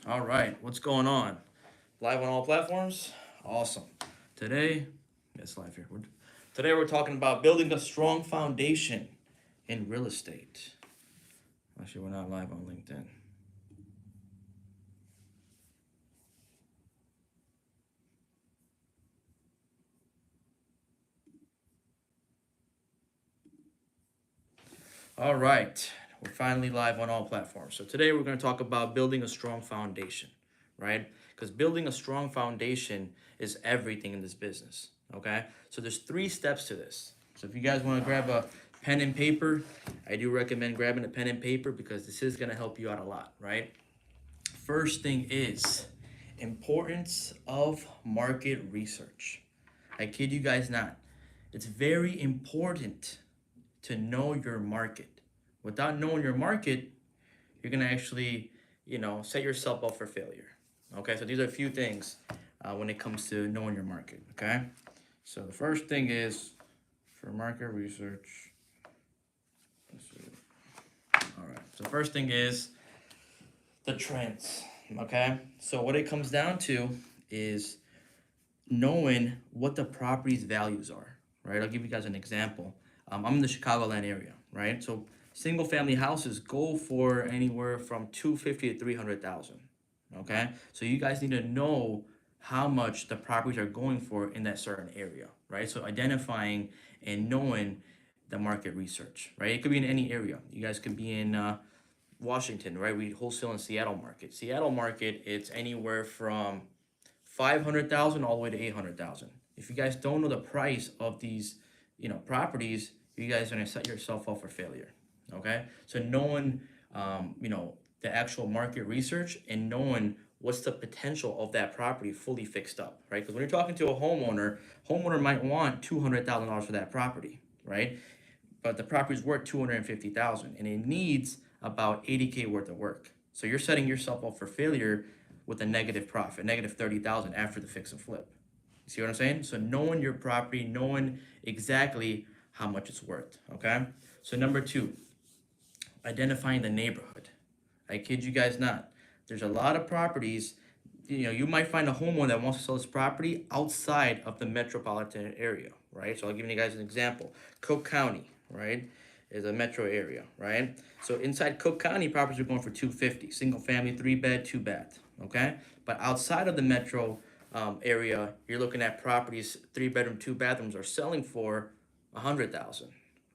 All right, what's going on? Live on all platforms? Awesome. Today, it's live here. Today we're talking about building a strong foundation in real estate. Actually, we're not live on LinkedIn. All right, we're finally live on all platforms. So today we're going to talk about building a strong foundation, right? Because building a strong foundation is everything in this business, okay? So there's three steps to this. So if you guys want to grab a pen and paper, I do recommend grabbing a pen and paper because this is going to help you out a lot, right? First thing is importance of market research. I kid you guys not. It's very important to know your market. Without knowing your market, you're gonna actually, set yourself up for failure. Okay, so these are a few things when it comes to knowing your market. Okay, so the first thing is for market research. Let's see. All right, so the first thing is the trends. Okay, so what it comes down to is knowing what the property's values are, right? I'll give you guys an example. I'm in the Chicagoland area, right? So single family houses go for anywhere from 250 to 300,000. Okay, so you guys need to know how much the properties are going for in that certain area, right? So identifying and knowing the market research, right? It could be in any area. You guys could be in Washington, right? We wholesale in Seattle market. Seattle market, it's anywhere from 500,000 all the way to 800,000. If you guys don't know the price of these, properties, you guys are gonna set yourself up for failure. Okay, so knowing, the actual market research and knowing what's the potential of that property fully fixed up, right? Because when you're talking to a homeowner might want $200,000 for that property, right? But the property's worth 250,000 and it needs about 80K worth of work. So you're setting yourself up for failure with a negative profit, negative 30,000 after the fix and flip. See what I'm saying? So knowing your property, knowing exactly how much it's worth. Okay. So number two, identifying the neighborhood. I kid you guys not. There's a lot of properties. You might find a homeowner that wants to sell this property outside of the metropolitan area, right? So I'll give you guys an example. Cook County, right, is a metro area, right? So inside Cook County, properties are going for 250, single family, 3 bed, 2 bath, okay? But outside of the metro area, you're looking at properties, 3 bedroom, 2 bathrooms are selling for 100,000,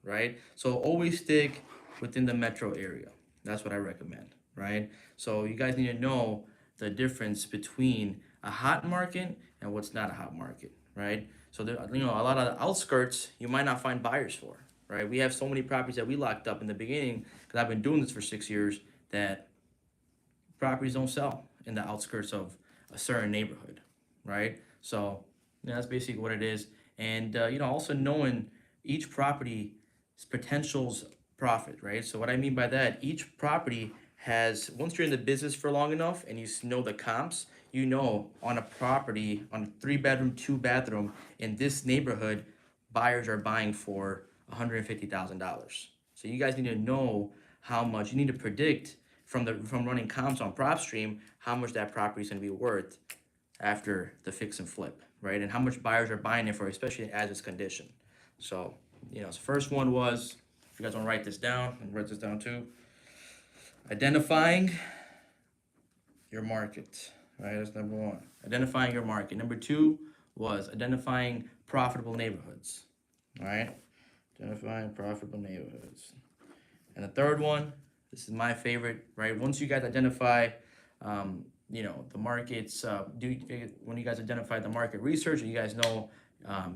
right? So always stick within the metro area. That's what I recommend, right? So you guys need to know the difference between a hot market and what's not a hot market, right? So there, a lot of the outskirts you might not find buyers for, right? We have so many properties that we locked up in the beginning because I've been doing this for 6 years that properties don't sell in the outskirts of a certain neighborhood, right? So that's basically what it is, and also knowing each property's potential's profit, right? So what I mean by that, each property has once you're in the business for long enough and you know the comps, on a property on a 3 bedroom, 2 bathroom in this neighborhood, buyers are buying for $150,000. So you guys need to know how much you need to predict from running comps on PropStream how much that property is going to be worth after the fix and flip, right? And how much buyers are buying it for, especially as it's condition. So, so first one was, if you guys want to write this down, and write this down too, identifying your market, right? That's number one. Identifying your market. Number two was identifying profitable neighborhoods, all right? Identifying profitable neighborhoods. And the third one, this is my favorite, right? Once you guys identify, the markets, when you guys identify the market research, you guys know,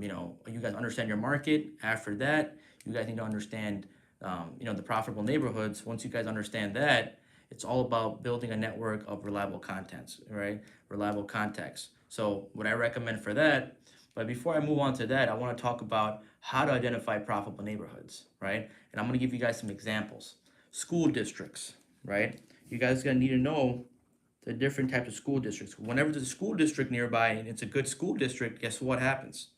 you guys understand your market. After that, you guys need to understand, the profitable neighborhoods. Once you guys understand that, it's all about building a network of reliable contents, right? Reliable contacts. So what I recommend for that, but before I move on to that, I want to talk about how to identify profitable neighborhoods, right? And I'm going to give you guys some examples. School districts, right? You guys are going to need to know the different types of school districts. Whenever there's a school district nearby and it's a good school district, guess what happens?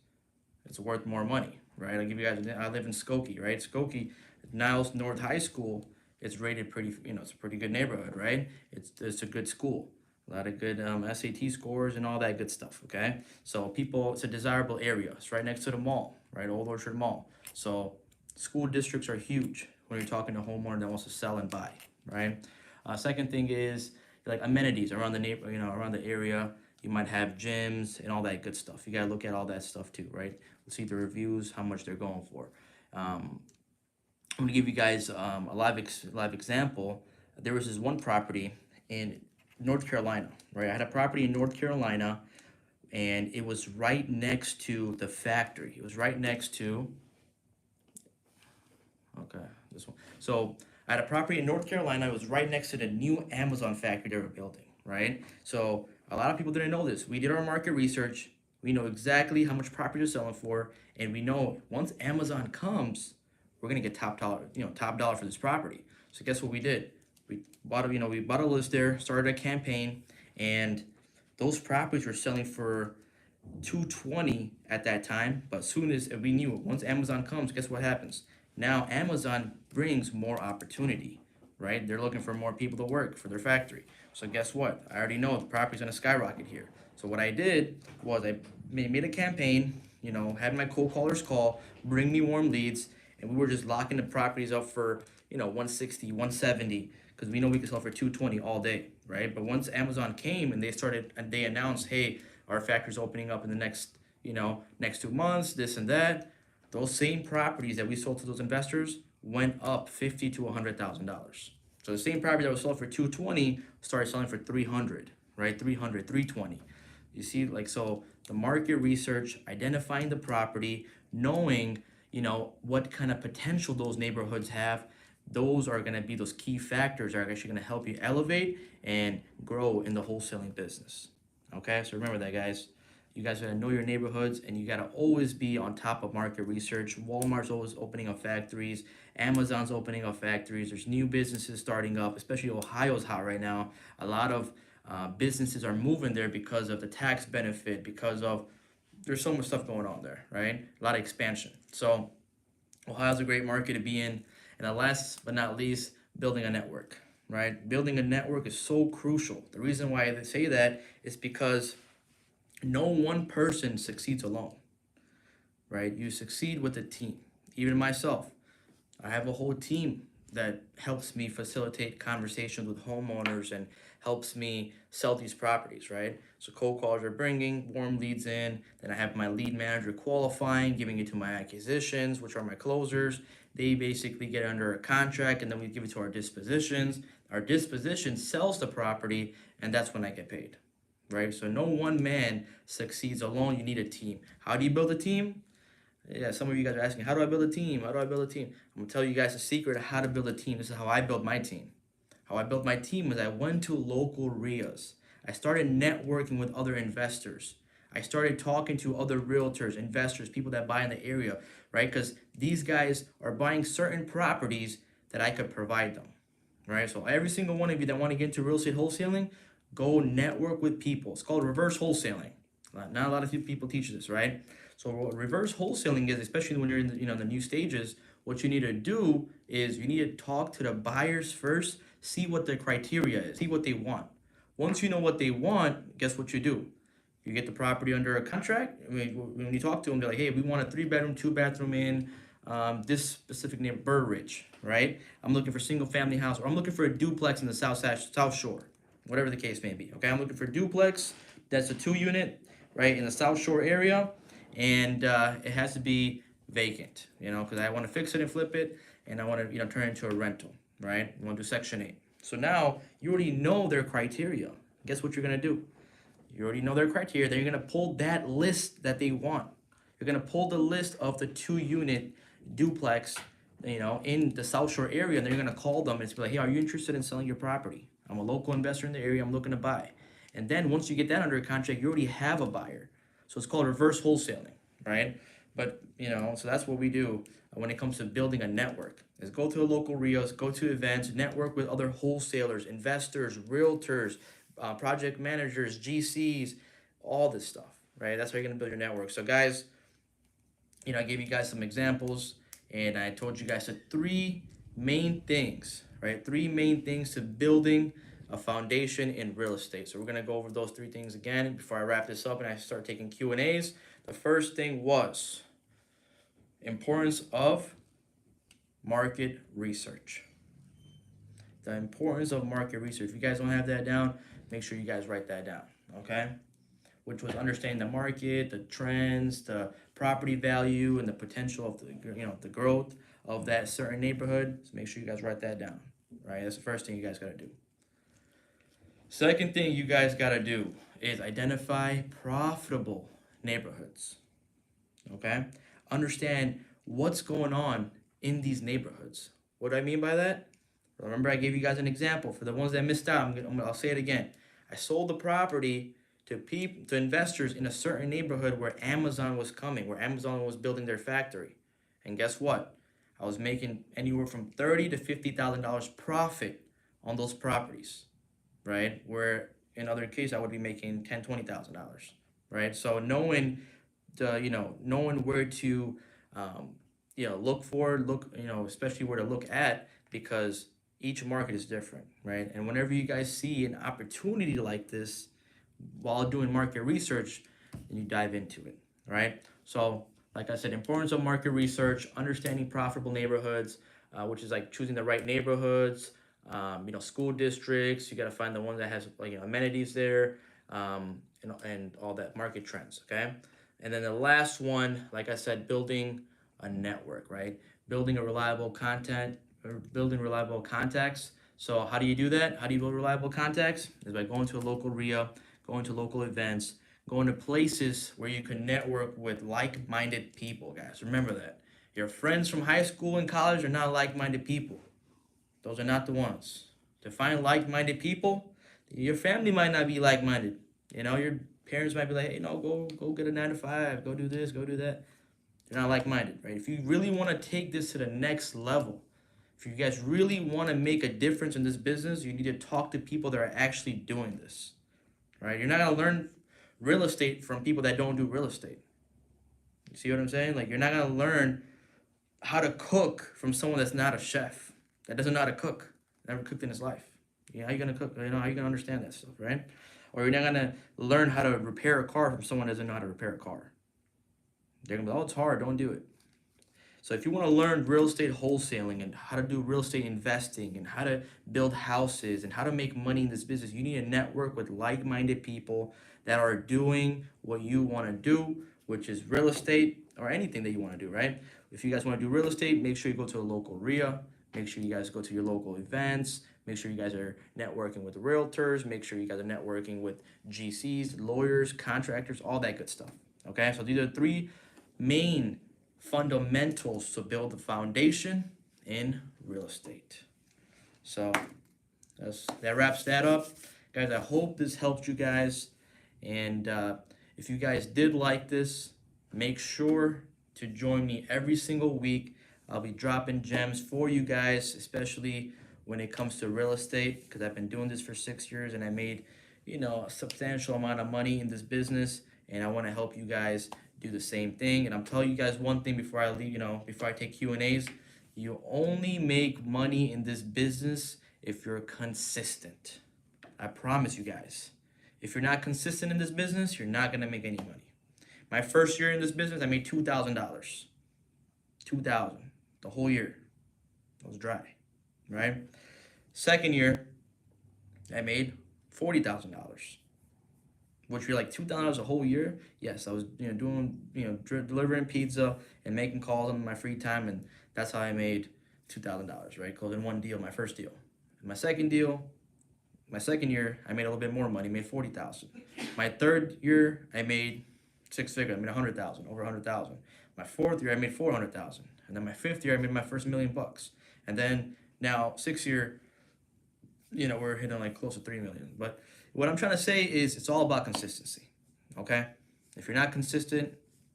It's worth more money, right? I'll give you guys, I live in Skokie, right? Skokie, Niles North High School, it's rated pretty, it's a pretty good neighborhood, right? It's a good school. A lot of good SAT scores and all that good stuff. Okay, so people, it's a desirable area. It's right next to the mall, right? Old Orchard Mall. So school districts are huge when you're talking to a homeowner that wants to sell and buy, right? Second thing is like amenities around the neighbor, around the area. You might have gyms and all that good stuff. You gotta look at all that stuff too, right? See the reviews, how much they're going for. Um, I'm gonna give you guys a live example. There was this one property in North Carolina, right? I had a property in North Carolina, and it was right next to the factory. It was right next to, okay, this one. So I had a property in North Carolina. It was right next to the new Amazon factory they were building, right? So a lot of people didn't know this. We did our market research. We know exactly how much property they're selling for, and we know once Amazon comes, we're gonna get top dollar, top dollar for this property. So guess what we did? We bought a list there, started a campaign, and those properties were selling for 220 at that time. But soon as we knew, once Amazon comes, guess what happens? Now Amazon brings more opportunity, right? They're looking for more people to work for their factory. So guess what? I already know the property's gonna skyrocket here. So what I did was I made a campaign, had my cold callers call, bring me warm leads, and we were just locking the properties up for 160, 170, because we know we could sell for 220 all day, right? But once Amazon came and they announced, hey, our factory's opening up in the next 2 months, this and that, those same properties that we sold to those investors went up $50 to $100,000. So the same property that was sold for 220 started selling for 300, right? 300, 320. You see, like, so the market research, identifying the property, knowing, what kind of potential those neighborhoods have, those are going to be those key factors that are actually going to help you elevate and grow in the wholesaling business. Okay, so remember that, guys. You guys gotta know your neighborhoods, and you gotta always be on top of market research. Walmart's always opening up factories. Amazon's opening up factories. There's new businesses starting up, especially Ohio's hot right now. A lot of businesses are moving there because of the tax benefit, because of there's so much stuff going on there, right? A lot of expansion. So Ohio's a great market to be in. And last but not least, building a network, right? Building a network is so crucial. The reason why I say that is because no one person succeeds alone, right? You succeed with a team. Even myself, I have a whole team that helps me facilitate conversations with homeowners and helps me sell these properties, right? So cold calls are bringing warm leads in. Then I have my lead manager qualifying, giving it to my acquisitions, which are my closers. They basically get under a contract, and then we give it to our dispositions. Our disposition sells the property, and that's when I get paid, right? So no one man succeeds alone. You need a team. How do you build a team? Yeah, some of you guys are asking, how do I build a team? How do I build a team? I'm gonna tell you guys a secret of how to build a team. This is how I built my team. How I built my team was I went to local RIAs. I started networking with other investors. I started talking to other realtors, investors, people that buy in the area, right? Because these guys are buying certain properties that I could provide them, right? So every single one of you that want to get into real estate wholesaling, go network with people. It's called reverse wholesaling. Not a lot of people teach this, right? So what reverse wholesaling is, especially when you're in the new stages, what you need to do is you need to talk to the buyers first, see what their criteria is, see what they want. Once you know what they want, guess what you do? You get the property under a contract. I mean, when you talk to them, they're like, hey, we want a 3 bedroom, 2 bathroom in this specific name, Burr Ridge, right? I'm looking for single family house, or I'm looking for a duplex in the South Shore, whatever the case may be. Okay, I'm looking for a duplex. That's a 2 unit, right, in the South Shore area, and it has to be vacant, because I want to fix it and flip it, and I want to, turn it into a rental, right? You want to do Section 8. So now you already know their criteria. Guess what you're gonna do? You already know their criteria. Then you're gonna pull that list that they want. You're gonna pull the list of the 2 unit duplex, in the South Shore area, and then you're gonna call them and be like, hey, are you interested in selling your property? I'm a local investor in the area. I'm looking to buy. And then once you get that under a contract, you already have a buyer. So it's called reverse wholesaling, right? But, so that's what we do when it comes to building a network, is go to the local RIAs, go to events, network with other wholesalers, investors, realtors, project managers, GCs, all this stuff, right? That's how you're going to build your network. So guys, I gave you guys some examples, and I told you guys the 3 main things, right? 3 main things to building a foundation in real estate. So we're gonna go over those three things again before I wrap this up and I start taking Q&As. The first thing was importance of market research. The importance of market research. If you guys don't have that down, make sure you guys write that down, okay? Which was understanding the market, the trends, the property value, and the potential of the growth of that certain neighborhood. So make sure you guys write that down, right? That's the first thing you guys gotta do. Second thing you guys gotta do is identify profitable neighborhoods, okay? Understand what's going on in these neighborhoods. What do I mean by that? Remember, I gave you guys an example. For the ones that missed out, I'll say it again. I sold the property to investors in a certain neighborhood where Amazon was coming, where Amazon was building their factory. And guess what? I was making anywhere from $30,000 to $50,000 profit on those properties, right? Where in other cases I would be making $10,000, $20,000, right? So knowing where to especially where to look at, because each market is different, right? And whenever you guys see an opportunity like this while doing market research, then you dive into it, right? So, like I said, importance of market research, understanding profitable neighborhoods, which is like choosing the right neighborhoods, school districts. You got to find the one that has amenities there, and all that market trends, okay? And then the last one, like I said, building a network, right? Building reliable contacts. So how do you do that? How do you build reliable contacts? Is by going to a local RIA, going to local events, going to places where you can network with like-minded people, guys. Remember that. Your friends from high school and college are not like-minded people. Those are not the ones. To find like-minded people, your family might not be like-minded. Your parents might be like, hey, no, go get a 9 to 5, go do this, go do that. They're not like-minded, right? If you really want to take this to the next level, if you guys really want to make a difference in this business, you need to talk to people that are actually doing this, right? You're not going to learn real estate from people that don't do real estate. You see what I'm saying? Like, you're not going to learn how to cook from someone that's not a chef, that doesn't know how to cook, never cooked in his life. How you going to cook? How you going to understand that stuff, right? Or you're not going to learn how to repair a car from someone that doesn't know how to repair a car. They're going to be, oh, it's hard, don't do it. So if you want to learn real estate wholesaling and how to do real estate investing and how to build houses and how to make money in this business, you need to network with like-minded people that are doing what you want to do, which is real estate or anything that you want to do, right? If you guys want to do real estate, make sure you go to a local RIA. Make sure you guys go to your local events. Make sure you guys are networking with realtors. Make sure you guys are networking with GCs, lawyers, contractors, all that good stuff. Okay, so these are 3 main fundamentals to build the foundation in real estate. So that wraps that up, guys. I hope this helped you guys, and if you guys did like this, make sure to join me every single week. I'll be dropping gems for you guys, especially when it comes to real estate, because I've been doing this for 6 years and I made a substantial amount of money in this business, and I want to help you guys do the same thing. And I'm telling you guys one thing before I leave, before I take Q&As, you only make money in this business if you're consistent. I promise you guys. If you're not consistent in this business, you're not gonna make any money. My first year in this business, I made $2,000. $2,000 the whole year. I was dry, right? Second year, I made $40,000. Which you're like $2,000 a whole year. Yes, I was doing delivering pizza and making calls on my free time, and that's how I made $2,000, right? Closing one deal, my first deal. My second year, I made a little bit more money, made $40,000. My third year, I made 6 figures. I made $100,000, over $100,000. My fourth year, I made $400,000, and then my fifth year, I made my first $1 million. And then now 6th year, we're hitting like close to 3 million. But what I'm trying to say is it's all about consistency, okay? If you're not consistent,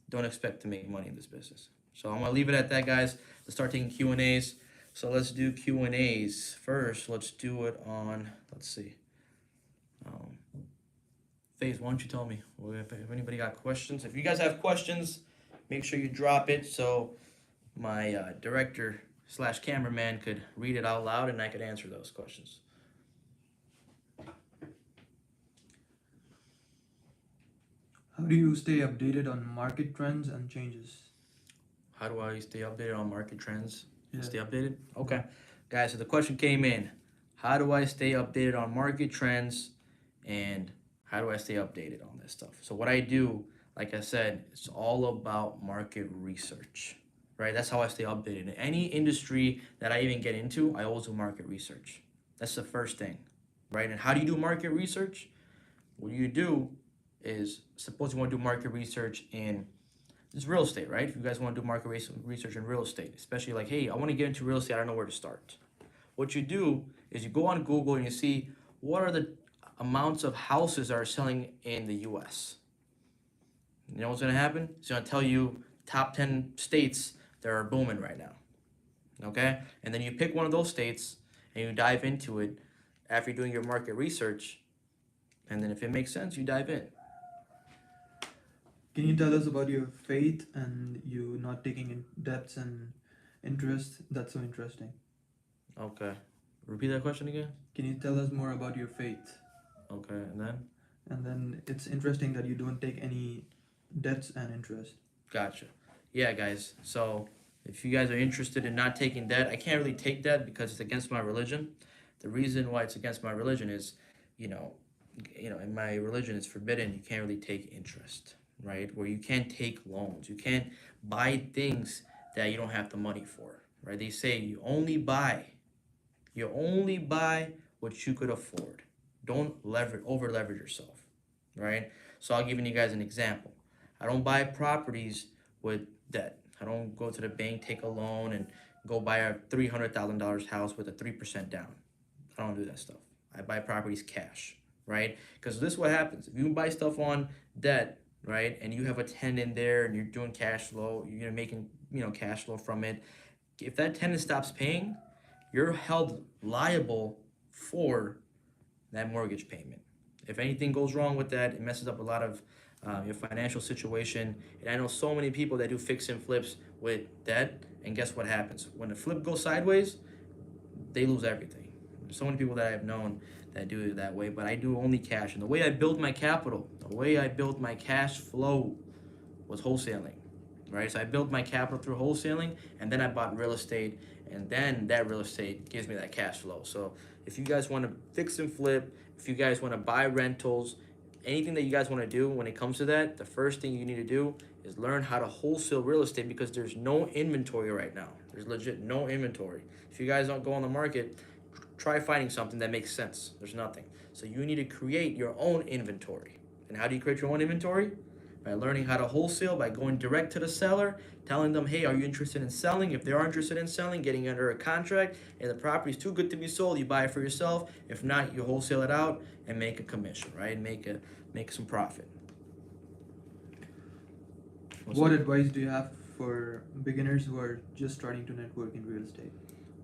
don't expect to make money in this business. So I'm gonna leave it at that, guys. Let's start taking Q&As. So let's do Q&As first. Let's do it on, let's see. Faith, why don't you tell me if anybody got questions? If you guys have questions, make sure you drop it so my director / cameraman could read it out loud and I could answer those questions. do you stay updated on market trends and changes? How do I stay updated on market trends and Yeah. stay updated? Mhm. Okay, guys. So the question came in: how do I stay updated on market trends, and how do I stay updated on this stuff? So what I do, like I said, it's all about market research, right? That's how I stay updated. In any industry that I even get into, I always do market research. That's the first thing, right? And how do you do market research? What you do is, suppose you want to do market research in, it's real estate, right? If you guys want to do market research in real estate, especially like, hey, I want to get into real estate, I don't know where to start. What you do is you go on Google and you see what are the amounts of houses that are selling in the US. You know what's going to happen? It's going to tell you top 10 states that are booming right now. Okay? And then you pick one of those states and you dive into it after you're doing your market research. And then if it makes sense, you dive in. Can you tell us about your faith and you not taking in debts and interest? That's so interesting. Okay. Repeat that question again. Can you tell us more about your faith? Okay, and then? And then it's interesting that you don't take any debts and interest. Gotcha. Yeah, guys. So if you guys are interested in not taking debt, I can't really take debt because it's against my religion. The reason why it's against my religion is, you know, in my religion it's forbidden. You can't really take interest, right? Where you can't take loans. You can't buy things that you don't have the money for, right? They say you only buy what you could afford. Don't over leverage yourself, right? So I'll give you guys an example. I don't buy properties with debt. I don't go to the bank, take a loan, and go buy a $300,000 house with a 3% down. I don't do that stuff. I buy properties cash, right? Because this is what happens. If you buy stuff on debt, right, and you have a tenant in there and you're doing cash flow, you're making cash flow from it. If that tenant stops paying, you're held liable for that mortgage payment. If anything goes wrong with that, it messes up a lot of your financial situation. And I know so many people that do fix and flips with debt, and guess what happens? When the flip goes sideways, they lose everything. There's so many people that I've known that do it that way, but I do only cash. And the way I build my capital, the way I built my cash flow was wholesaling, right? So I built my capital through wholesaling, and then I bought real estate, and then that real estate gives me that cash flow. So if you guys want to fix and flip, if you guys want to buy rentals, anything that you guys want to do when it comes to that, the first thing you need to do is learn how to wholesale real estate, because there's no inventory right now. There's legit no inventory. If you guys don't go on the market, try finding something that makes sense. There's nothing. So you need to create your own inventory. And how do you create your own inventory? By learning how to wholesale, by going direct to the seller, telling them, hey, are you interested in selling? If they are interested in selling, getting under a contract, and the property is too good to be sold, you buy it for yourself. If not, you wholesale it out and make a commission, right? Make some profit. What advice do you have for beginners who are just starting to network in real estate?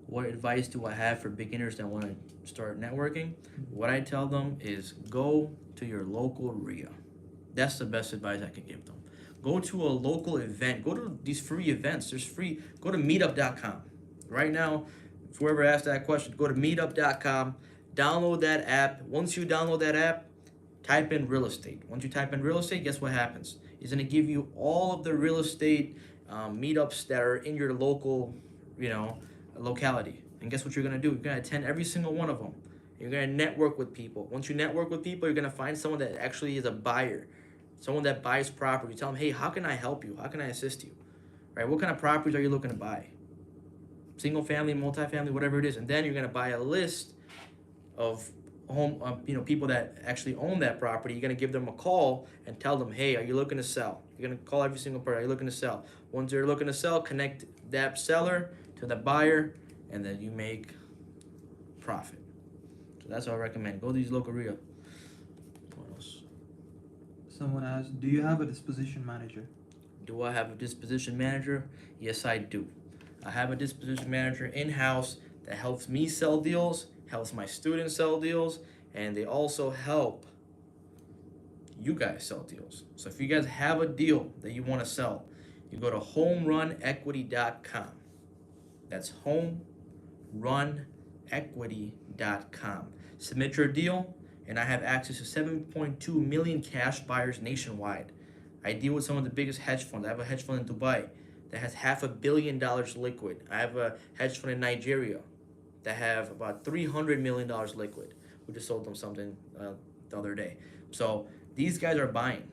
What advice do I have for beginners that want to start networking? What I tell them is go to your local RIA. That's the best advice I can give them. Go to a local event. Go to these free events. There's free. Go to meetup.com. Right now, if whoever asked that question, go to meetup.com. Download that app. Once you download that app, type in real estate. Once you type in real estate, guess what happens? It's going to give you all of the real estate meetups that are in your local, locality. And guess what you're going to do? You're going to attend every single one of them. You're going to network with people. Once you network with people, you're going to find someone that actually is a buyer, someone that buys property. You tell them, hey, how can I help you? How can I assist you? Right? What kind of properties are you looking to buy? Single family, multifamily, whatever it is. And then you're going to buy a list of people that actually own that property. You're going to give them a call and tell them, hey, are you looking to sell? You're going to call every single person. Are you looking to sell? Once you're looking to sell, connect that seller to the buyer, and then you make profit. So that's what I recommend. Go to these local RIA. What else? Someone asked, do you have a disposition manager? Do I have a disposition manager? Yes, I do. I have a disposition manager in-house that helps me sell deals, helps my students sell deals, and they also help you guys sell deals. So if you guys have a deal that you want to sell, you go to homerunequity.com. That's homerunequity.com. Submit your deal, and I have access to 7.2 million cash buyers nationwide. I deal with some of the biggest hedge funds. I have a hedge fund in Dubai that has $500 million liquid. I have a hedge fund in Nigeria that have about $300 million liquid. We just sold them something the other day. So these guys are buying.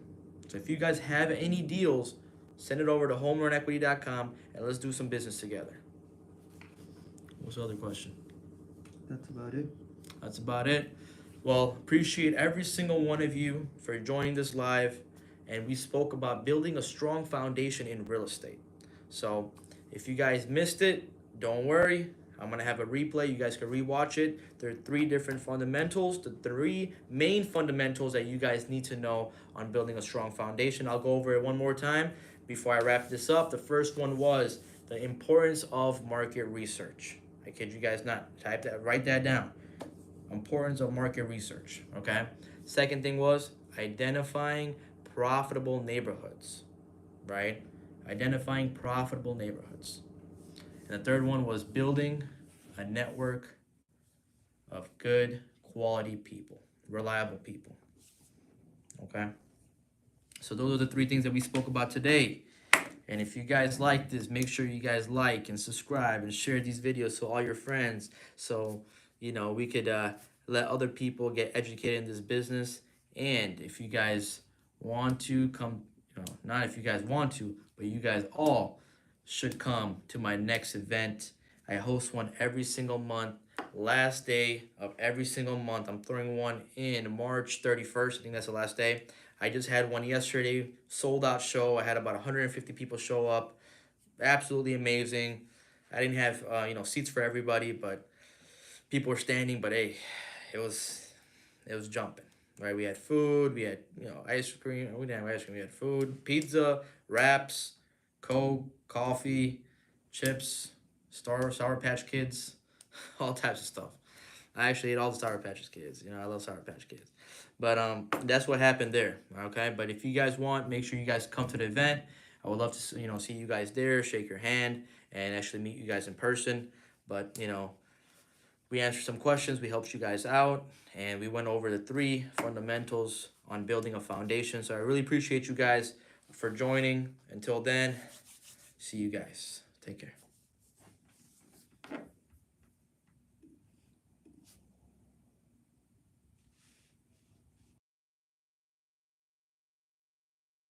So if you guys have any deals, send it over to homerunnequity.com and let's do some business together. What's the other question? That's about it. That's about it. Well, appreciate every single one of you for joining this live. And we spoke about building a strong foundation in real estate. So if you guys missed it, don't worry. I'm going to have a replay. You guys can rewatch it. There are three different fundamentals, the three main fundamentals that you guys need to know on building a strong foundation. I'll go over it one more time before I wrap this up. The first one was the importance of market research. I kid you guys not. Type that, write that down. Importance of market research. Okay. Second thing was identifying profitable neighborhoods, right? Identifying profitable neighborhoods. And the third one was building a network of good quality people, reliable people. Okay. So those are the three things that we spoke about today. And if you guys like this, make sure you guys like and subscribe and share these videos to all your friends. So, we could let other people get educated in this business. And if you guys want to come, not if you guys want to, but you guys all should come to my next event. I host one every single month. Last day of every single month. I'm throwing one in March 31st. I think that's the last day. I just had one yesterday, sold out show. I had about 150 people show up. Absolutely amazing. I didn't have seats for everybody, but people were standing. But hey, it was jumping. Right? We had food. We had ice cream. We didn't have ice cream. We had food, pizza, wraps, Coke, coffee, chips, Sour Patch Kids, all types of stuff. I actually ate all the Sour Patch Kids. I love Sour Patch Kids. But that's what happened there. Okay. But if you guys want, make sure you guys come to the event. I would love to see you guys there, shake your hand, and actually meet you guys in person. But we answered some questions, we helped you guys out, and we went over the three fundamentals on building a foundation. So I really appreciate you guys for joining. Until then, see you guys. Take care.